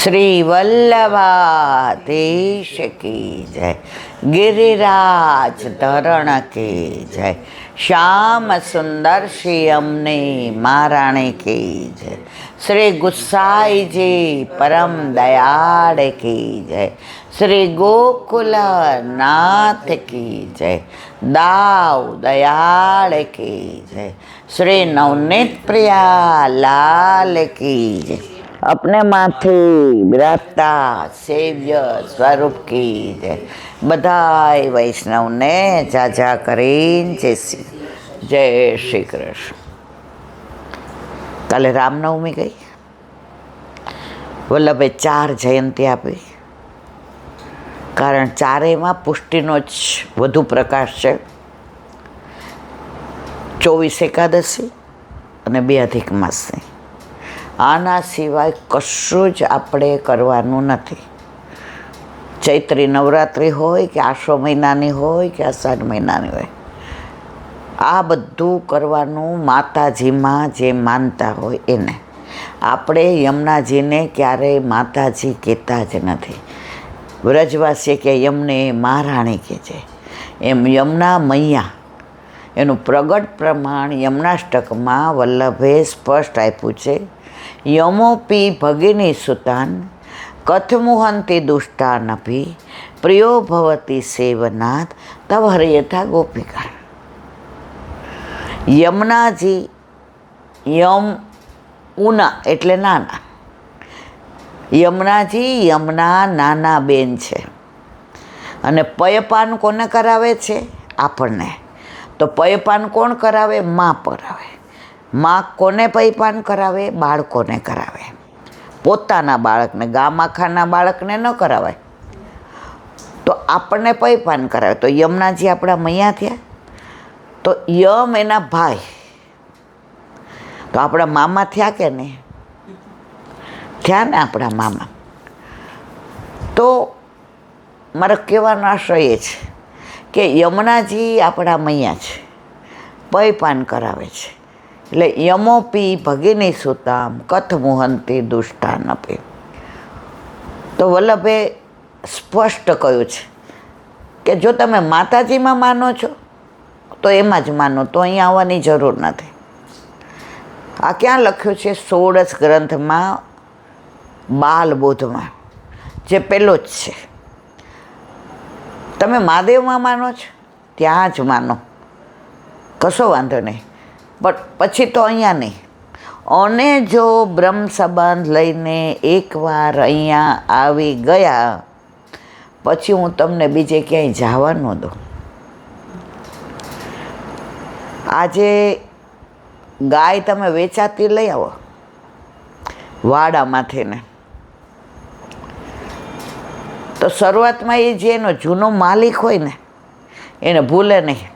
श्री वल्लभाधीश की जय, गिरिराज धरण की जय, श्याम सुंदर श्री अमने महाराणी की जय, श्री गुसाई जी परम दयाड़ की जय, श्री गोकुल नाथ की जय, दाव दयाड़ की जय, श्री नवनीत प्रिया लाल की जय, अपने माथे विराजता सेव्य स्वरूप की जय। बधाई वैष्णव ने जाजा करीन जय श्री कृष्ण। काले रामनवमी गई, वल्लभे 4 जयंती आपी, कारण चारेयमां पुष्टिनो ज વધુ પ્રકાશ છે। 24 એકાદશી અને 2 અધિક માસની, આના સિવાય કશું જ આપણે કરવાનું નથી। ચૈત્રી નવરાત્રિ હોય કે આસો મહિનાની હોય કે અષાઢ મહિનાની હોય, આ બધું કરવાનું માતાજીમાં જે માનતા હોય એને। આપણે યમુનાજીને ક્યારેય માતાજી કહેતા જ નથી। વ્રજવાસી કે યમને મહારાણી કહે છે, એમ યમુના મૈયા એનું પ્રગટ પ્રમાણ યમુનાષ્ટકમાં વલ્લભે સ્પષ્ટ આપ્યું છે। યમોપી ભગિની સુતાન કથમુહંતિ દુષ્ટાનભી પ્રિયો ભવતી સેવનાથ તવ હરિયથા ગોપિકા। યમુનાજી, યમ ઉના એટલે નાના, યમુનાજી યમુના નાના બેન છે। અને પયપાન કોને કરાવે છે? આપણને। તો પયપાન કોણ કરાવે? માં કરાવે। માં કોને પયપાન કરાવે? બાળકોને કરાવે। પોતાના બાળકને, ગામાખાના બાળકને ન કરાવાય, તો આપણને પયપાન કરાવે। તો યમુનાજી આપણા મૈયા થયા। તો યમ એના ભાઈ, તો આપણા મામા થયા કે નહીં? થયા ને આપણા મામા। તો મારો કહેવાનો આશય એ છે કે યમુનાજી આપણા મૈયા છે, પયપાન કરાવે છે। એટલે યમોપી ભગિની સુતામ કથમુહંતિ દુષ્ટાનપી। તો વલ્લભે સ્પષ્ટ કહ્યું છે કે જો તમે માતાજીમાં માનો છો તો એમાં જ માનો, તો અહીંયા આવવાની જરૂર નથી। આ ક્યાં લખ્યું છે? 16 ગ્રંથમાં બાલબોધમાં, જે પહેલો જ છે। તમે મહાદેવમાં માનો છો ત્યાં જ માનો, કશો વાંધો નહીં, પણ પછી તો અહીંયા નહીં। અને જો બ્રહ્મ સંબંધ લઈને એકવાર અહીંયા આવી ગયા પછી હું તમને બીજે ક્યાંય જવા ન દઉં। આજે ગાય તમે વેચાતી લઈ આવો વાડામાંથી ને, તો શરૂઆતમાં એ જે એનો જૂનો માલિક હોય ને એને ભૂલે નહીં,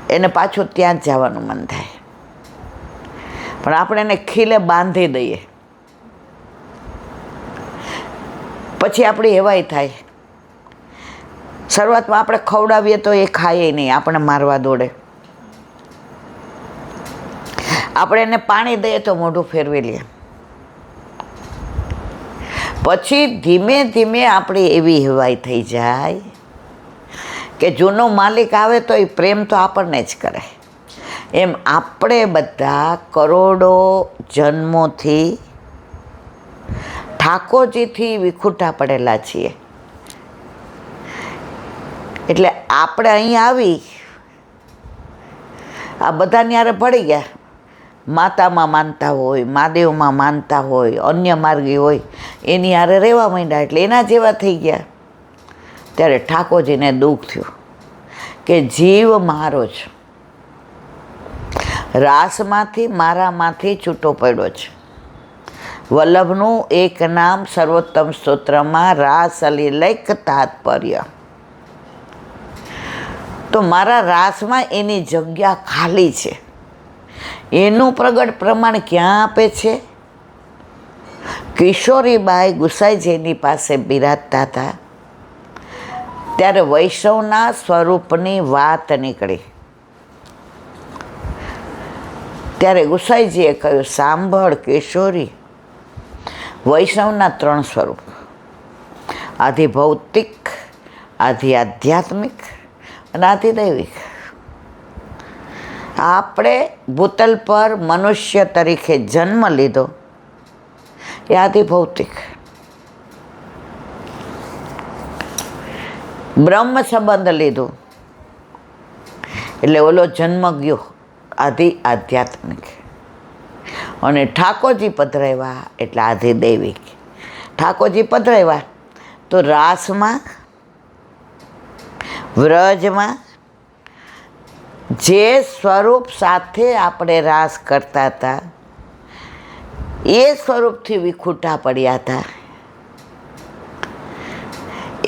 એને પાછું ત્યાં જ જવાનું મન થાય। પણ આપણે એને ખીલે બાંધી દઈએ, પછી આપણી હેવાઈ થાય। શરૂઆતમાં આપણે ખવડાવીએ તો એ ખાઈએ નહીં, આપણે મારવા દોડે। આપણે એને પાણી દઈએ તો મોઢું ફેરવી લે। પછી ધીમે ધીમે આપણી એવી હેવાઈ થઈ જાય કે જૂનો માલિક આવે તો એ પ્રેમ તો આપણને જ કરે। એમ આપણે બધા કરોડો જન્મોથી ઠાકોરજીથી વિખૂટા પડેલા છીએ। એટલે આપણે અહીંયા આવી આ બધાની હારે ભળી ગયા। માતામાં માનતા હોય, મહાદેવમાં માનતા હોય, અન્ય માર્ગી હોય, એની હારે રહેવા માંડ્યા, એટલે એના જેવા થઈ ગયા। ત્યારે ઠાકોરજીને દુઃખ થયું કે જીવ મારો છે, રાસમાંથી મારામાંથી છૂટો પડ્યો છે। વલ્લભનું એક નામ સર્વોત્તમ સ્તોત્રમાં રાસ અલિલૈક તાત્પર્ય। તો મારા રાસમાં એની જગ્યા ખાલી છે। એનું પ્રગટ પ્રમાણ ક્યાં આપે છે? કિશોરીબાઈ ગુસાઈજીની પાસે બિરાજતા હતા ત્યારે વૈષ્ણવના સ્વરૂપની વાત નીકળી। ત્યારે ગુસાઈજીએ કહ્યું, સાંભળ કિશોરી, વૈષ્ણવના 3 સ્વરૂપ: આધિ ભૌતિક, આધિ આધ્યાત્મિક અને આધિ દૈવિક. આપણે ભૂતલ પર મનુષ્ય તરીકે જન્મ લીધો એ આધિ ભૌતિક. બ્રહ્મ સંબંધ લીધો એટલે ઓલો જન્મ ગયો આધિ આધ્યાત્મિક. અને ઠાકોરજી પધરાવ્યા એટલે આધિ દૈવિક. ઠાકોરજી પધરાવ્યા તો રાસમાં, વ્રજમાં જે સ્વરૂપ સાથે આપણે રાસ કરતા હતા એ સ્વરૂપથી વિખૂટા પડ્યા હતા.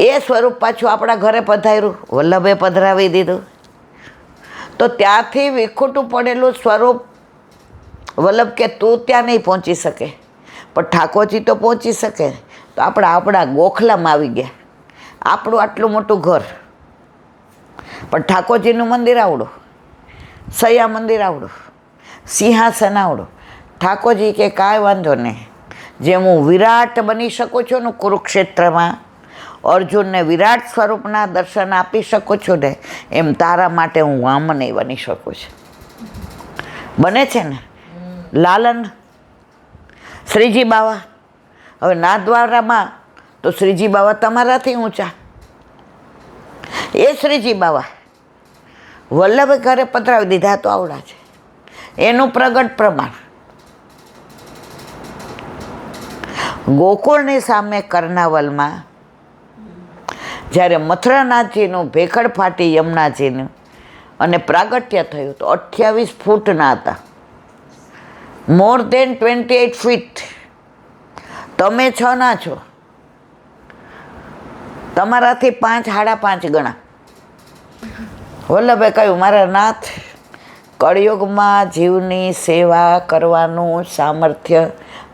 એ સ્વરૂપ પાછું આપણા ઘરે પધાર્યું, વલ્લભે પધરાવી દીધું. તો ત્યાંથી વિખૂટું પડેલું સ્વરૂપ વલ્લભ કે તું ત્યાં નહીં પહોંચી શકે, પણ ઠાકોરજી તો પહોંચી શકે. તો આપણા ગોખલામાં આવી ગયા. આપણું આટલું મોટું ઘર, પણ ઠાકોરજીનું મંદિર આવડું, સૈયા મંદિર આવડું, સિંહાસન આવડું. ઠાકોરજી કે કાંઈ વાંધો નહીં, જેમ હું વિરાટ બની શકું છું ને કુરુક્ષેત્રમાં અર્જુનને વિરાટ સ્વરૂપના દર્શન આપી શકું છું ને, એમ તારા માટે હું વામન બની શકું છું. બને છે ને લાલન, શ્રીજી બાવા. હવે નાથદ્વારામાં તો શ્રીજી બાવા તમારાથી ઊંચા. એ શ્રીજી બાવા વલ્લભે ઘરે પધરાવી દીધા તો આવડા છે. એનું પ્રગટ પ્રમાણ ગોકુળની સામે કર્ણાવલમાં જ્યારે મથુરાનાથજીનું ભેખડ ફાટી યમુનાજીનું અને પ્રાગટ્ય થયું તો 28 ફૂટના હતા, મોર દેન 28 ફીટ. તમે 6 ના છો, તમારાથી 5 સાડા 5 ગણા. વલ્લભે કહ્યું મારા નાથ, કળિયુગમાં જીવની સેવા કરવાનું સામર્થ્ય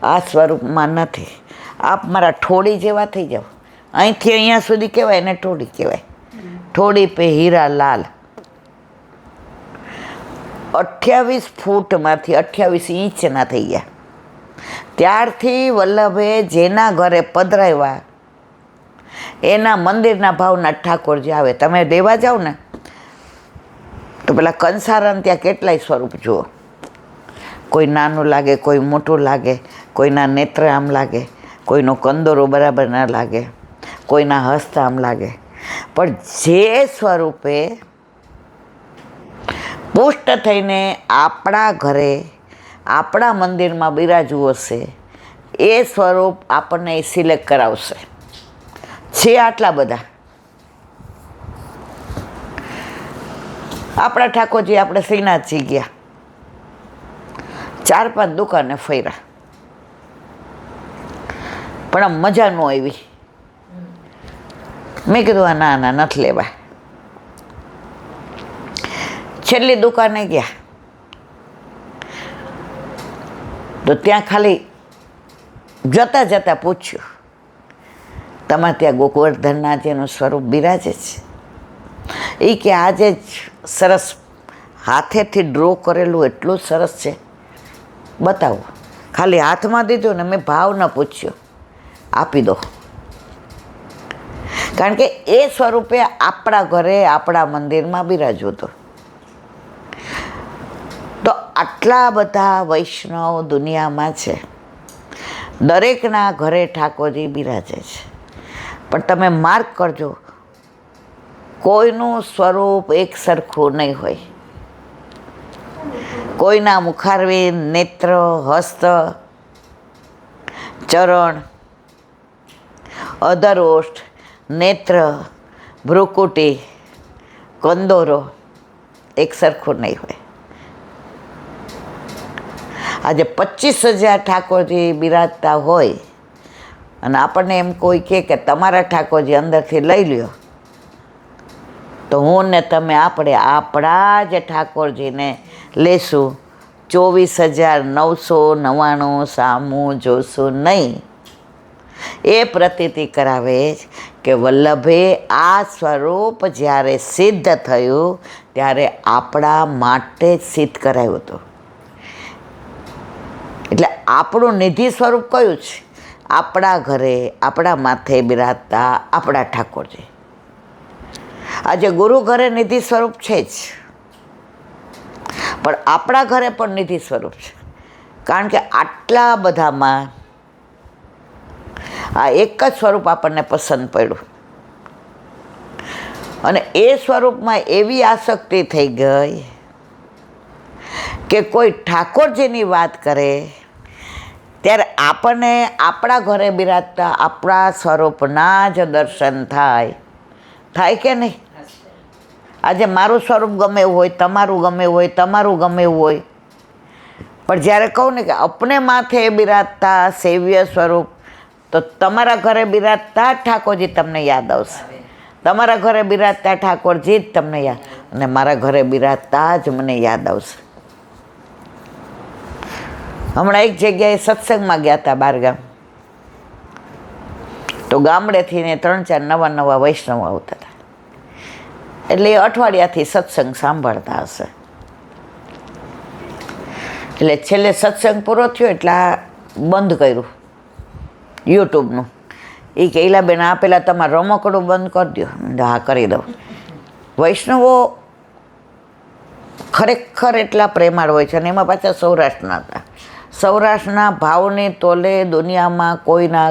આ સ્વરૂપમાં નથી. આપ મારા ઠોડી જેવા થઈ જાઓ. અહીંથી અહીંયા સુધી કહેવાય એને ઠોડી કહેવાય. ઠોડી પે હીરા લાલ. 28 ફૂટમાંથી 28 ઇંચના થઈ ગયા. ત્યારથી વલ્લભે જેના ઘરે પધરાવ્યા એના મંદિરના ભાવના ઠાકોરજી આવે. તમે દેવા જાઓ ને તો પેલા કંસારન ત્યાં કેટલાય સ્વરૂપ જુઓ. કોઈ નાનું લાગે, કોઈ મોટું લાગે, કોઈના નેત્ર આમ લાગે, કોઈનો કંદોરો બરાબર ના લાગે, કોઈના હસ્ત આમ લાગે. પણ જે સ્વરૂપે પુષ્ટ થઈને આપણા ઘરે આપણા મંદિરમાં બિરાજવું હશે એ સ્વરૂપ આપણને સિલેક્ટ કરાવશે. છે આટલા બધા આપણા ઠાકોરજી. આપણે શ્રીનાથજી ગયા, 4-5 દુકાને ફર્યા, પણ આમ મજા ન આવી. મેં કીધું આ ના નથી લેવા. છેલ્લી દુકાને ગયા તો ત્યાં ખાલી જતા જતા પૂછ્યું તમારે ત્યાં ગોવર્ધનનાથજીનું સ્વરૂપ બિરાજે છે? એ કે આજે જ સરસ હાથેથી ડ્રો કરેલું એટલું સરસ છે, બતાવો. ખાલી હાથમાં દીધું ને મેં ભાવ ન પૂછ્યો, આપી દો. કારણ કે એ સ્વરૂપે આપણા ઘરે આપણા મંદિરમાં બિરાજવું હતું. તો આટલા બધા વૈષ્ણવ દુનિયામાં છે, દરેકના ઘરે ઠાકોરજી બિરાજે છે. પણ તમે માર્ક કરજો, કોઈનું સ્વરૂપ એક સરખું નહીં હોય. કોઈના મુખારવી, નેત્ર, હસ્ત, ચરણ, અધરોષ્ઠ, નેત્ર, ભ્રુકુટી, કંદોરો એક સરખું નહીં હોય. આજે 25,000 ઠાકોરજી બિરાજતા હોય અને આપણને એમ કોઈ કહે કે તમારા ઠાકોરજી અંદરથી લઈ લ્યો, તો હું ને તમે આપણે આપણા જ ઠાકોરજીને લેશું. 24,999 સામું જોશું નહીં. એ પ્રતીતિ કરાવે કે વલ્લભે આ સ્વરૂપ જ્યારે સિદ્ધ થયું ત્યારે આપણા માટે જ સિદ્ધ કરાયું હતું. એટલે આપણું નિધિ સ્વરૂપ કયું છે? આપણા ઘરે આપણા માથે બિરાજતા આપણા ઠાકોરજી. આજે ગુરુ ઘરે નિધિ સ્વરૂપ છે જ, પણ આપણા ઘરે પણ નિધિ સ્વરૂપ છે. કારણ કે આટલા બધામાં આ એક જ સ્વરૂપ આપણને પસંદ પડ્યું, અને એ સ્વરૂપમાં એવી આસક્તિ થઈ ગઈ કે કોઈ ઠાકોરજીની વાત કરે ત્યારે આપણને આપણા ઘરે બિરાજતા આપણા સ્વરૂપના જ દર્શન થાય કે નહીં? આજે મારું સ્વરૂપ ગમે એવું હોય, તમારું ગમે એવું હોય, તમારું ગમે એવું હોય, પણ જ્યારે કહું ને કે અપને માથે બિરાજતા સેવ્ય સ્વરૂપ, તો તમારા ઘરે બિરાજતા ઠાકોરજી તમને યાદ આવશે. તમારા ઘરે બિરાજતા ઠાકોરજી જ તમને યાદ, અને મારા ઘરે બિરાજતા જ મને યાદ આવશે. હમણાં એક જગ્યાએ સત્સંગમાં ગયા હતા બહારગામ, તો ગામડેથી ને 3-4 નવા વૈષ્ણવ આવતા હતા. એટલે એ અઠવાડિયાથી સત્સંગ સાંભળતા હશે. એટલે છેલ્લે સત્સંગ પૂરો થયો એટલે આ બંધ કર્યું યુટ્યુબનું. એ કે ઈલાબેન આ પહેલાં તમારું રમકડું બંધ કરી દો. હા, કરી દઉં. વૈષ્ણવો ખરેખર એટલા પ્રેમાળ હોય છે, અને એમાં પાછા સૌરાષ્ટ્રના હતા. સૌરાષ્ટ્રના ભાવને તોલે દુનિયામાં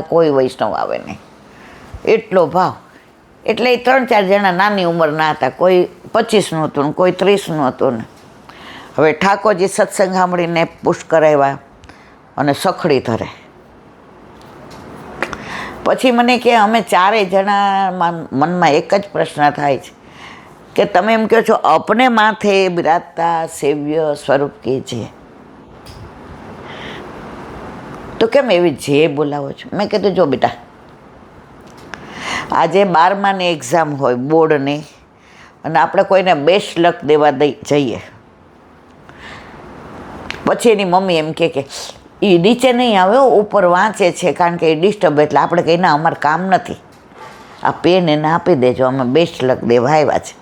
કોઈ વૈષ્ણવ આવે નહીં, એટલો ભાવ. એટલે એ 3-4 જણા નાની ઉંમરના હતા, કોઈ 25નું હતું ને કોઈ 30નું હતું ને. હવે ઠાકોરજી સત્સંગ સાંભળીને પુશ કરાવ્યા અને સખડી ધરે. પછી મને કે અમે 4 જણા મનમાં એક જ પ્રશ્ન થાય છે કે તમે એમ કહો છો અપને માથે બિરાજતા સેવ્ય સ્વરૂપ કે છે, તો કેમ એવી જે બોલાવો છો? મેં કીધું જો બેટા, આજે 12માની એક્ઝામ હોય બોર્ડની, અને આપણે કોઈને બેસ્ટ લક દેવા જઈએ, પછી એની મમ્મી એમ કે એ નીચે નહીં આવે, ઉપર વાંચે છે કારણ કે એ ડિસ્ટર્બ, એટલે આપણે કંઈ ના અમારે કામ નથી, આ પેન એને આપી દેજો, અમે બેસ્ટ લક દેવા આવ્યા છે.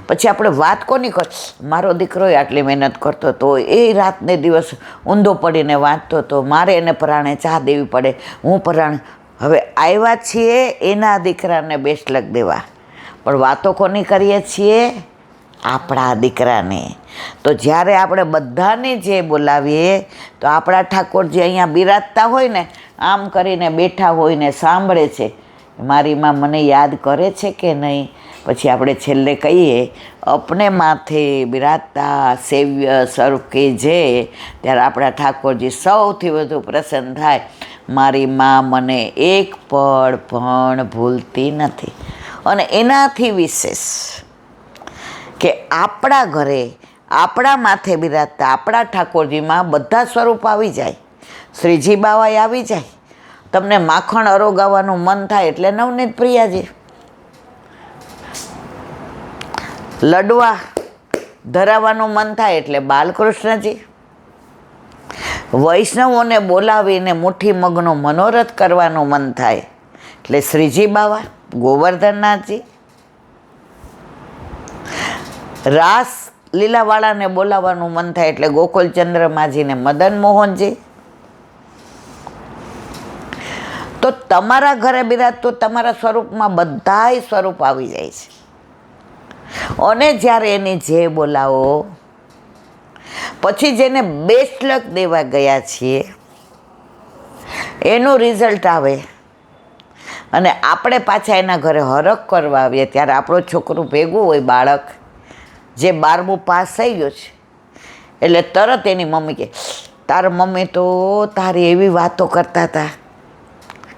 પછી આપણે વાત કોની કર, મારો દીકરો આટલી મહેનત કરતો હતો, એ રાતને દિવસ ઊંધો પડીને વાંચતો હતો, મારે એને પરાણે ચા દેવી પડે, હું પરાણે. હવે આવ્યા છીએ એના દીકરાને બેસ્ટ લક દેવા, પણ વાતો કોની કરીએ છીએ? આપણા દીકરાને. તો જ્યારે આપણે બધાને જે બોલાવીએ, તો આપણા ઠાકોરજી અહીંયા બિરાજતા હોય ને, આમ કરીને બેઠા હોય ને સાંભળે છે, મારી માં મને યાદ કરે છે કે નહીં. પછી આપણે છેલ્લે કહીએ અપને માથે બિરાજતા સેવ્ય સ્વરૂપ કે જે, ત્યારે આપણા ઠાકોરજી સૌથી વધુ પ્રસન્ન થાય. મારી માં મને એક પળ પણ ભૂલતી નથી. અને એનાથી વિશેષ કે આપણા ઘરે આપણા માથે બિરાજતા આપણા ઠાકોરજીમાં બધા સ્વરૂપ આવી જાય. શ્રીજી બાવાએ આવી જાય. તમને માખણ અરોગાવાનું મન થાય એટલે નવનીત પ્રિયાજી, લડવા ધરાવવાનું મન થાય એટલે બાલકૃષ્ણજી, વૈષ્ણવોને બોલાવીને મુઠ્ઠી મગનો મનોરથ કરવાનું મન થાય એટલે શ્રીજી બાવા, ગોવર્ધનનાથજી, રાસ લીલાવાળાને બોલાવવાનું મન થાય એટલે ગોકુલચંદ્ર માજીને મદન મોહનજી. તો તમારા ઘરે બિરાજતો તમારા સ્વરૂપમાં બધાય સ્વરૂપ આવી જાય છે. અને જ્યારે એને જે બોલાવો, પછી જેને બેસ્ટ લક દેવા ગયા છીએ એનું રિઝલ્ટ આવે, અને આપણે પાછા એના ઘરે હરખ કરવા આવીએ, ત્યારે આપણું છોકરું ભેગું હોય, બાળક જે 12મું પાસ થઈ ગયું છે, એટલે તરત એની મમ્મી કે તારા મમ્મી તો તારી એવી વાતો કરતા હતા.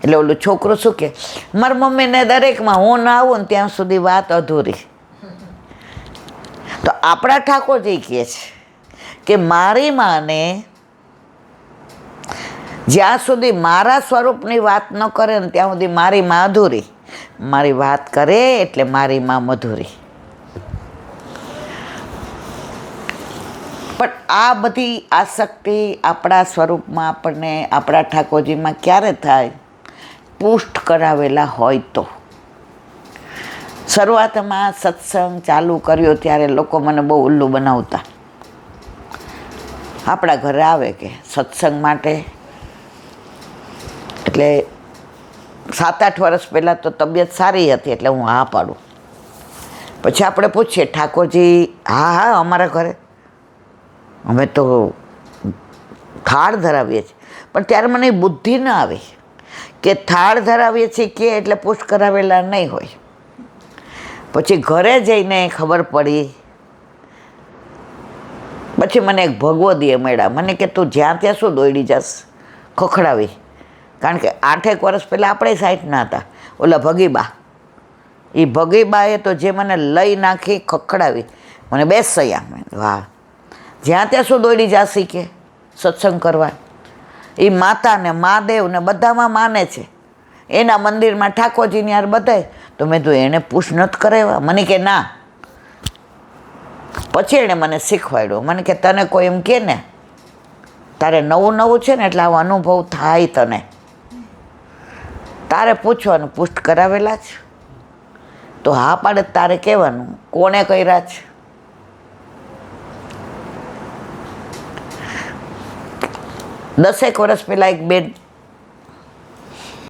એટલે ઓલું છોકરું શું કે, મારી મમ્મીને દરેકમાં હું ના આવું ને ત્યાં સુધી વાત અધૂરી. તો આપણા ઠાકોરજી કહે છે કે મારી માને જ્યાં સુધી મારા સ્વરૂપની વાત ન કરે ને ત્યાં સુધી મારી માં અધૂરી, મારી વાત કરે એટલે મારી માં મધુરી. પણ આ બધી આસક્તિ આપણા સ્વરૂપમાં આપણને આપણા ઠાકોરજીમાં ક્યારે થાય? પુષ્ટ કરાવેલા હોય તો. શરૂઆતમાં સત્સંગ ચાલુ કર્યો ત્યારે લોકો મને બહુ ઉલ્લુ બનાવતા. આપણા ઘરે આવે કે સત્સંગ માટે, એટલે 7-8 વર્ષ પહેલાં તો તબિયત સારી હતી એટલે હું હા પાડું. પછી આપણે પૂછીએ ઠાકોરજી, હા અમારા ઘરે અમે તો થાળ ધરાવીએ છીએ. પણ ત્યારે મને બુદ્ધિ ન આવી કે થાળ ધરાવીએ છીએ કે એટલે પુષ્ટ કરાવેલા નહીં હોય. પછી ઘરે જઈને ખબર પડી. પછી મને એક ભગવદીએ મળ્યા. મને કે તું જ્યાં ત્યાં શું દોડી જાસ ખખડાવી. કારણ કે 8 વર્ષ પહેલાં આપણે સાઈડના હતા. ઓલા ભગીબા, એ ભગીબાએ તો જે મને લઈ નાખી ખખડાવી, મને બેસ સયા. વાહ, જ્યાં ત્યાં શું દોડી જાસી કે સત્સંગ કરવા. એ માતા ને મહાદેવ ને બધામાં માને છે, એના મંદિરમાં ઠાકોરજીની યાર બધાય. તો મેં તો એણે પુશ નથી કરાવ્યા. મને કે ના. પછી એણે મને શીખવાડ્યું. મને કે તને કોઈ એમ કે ને, તારે નવું નવું છે ને એટલે આવો અનુભવ થાય તને, તારે પૂછવાનું પુષ્ટ કરાવેલા છે? તો હા પાડે તારે કહેવાનું કોણે કર્યા છે. દસેક વર્ષ પહેલાં એક બેન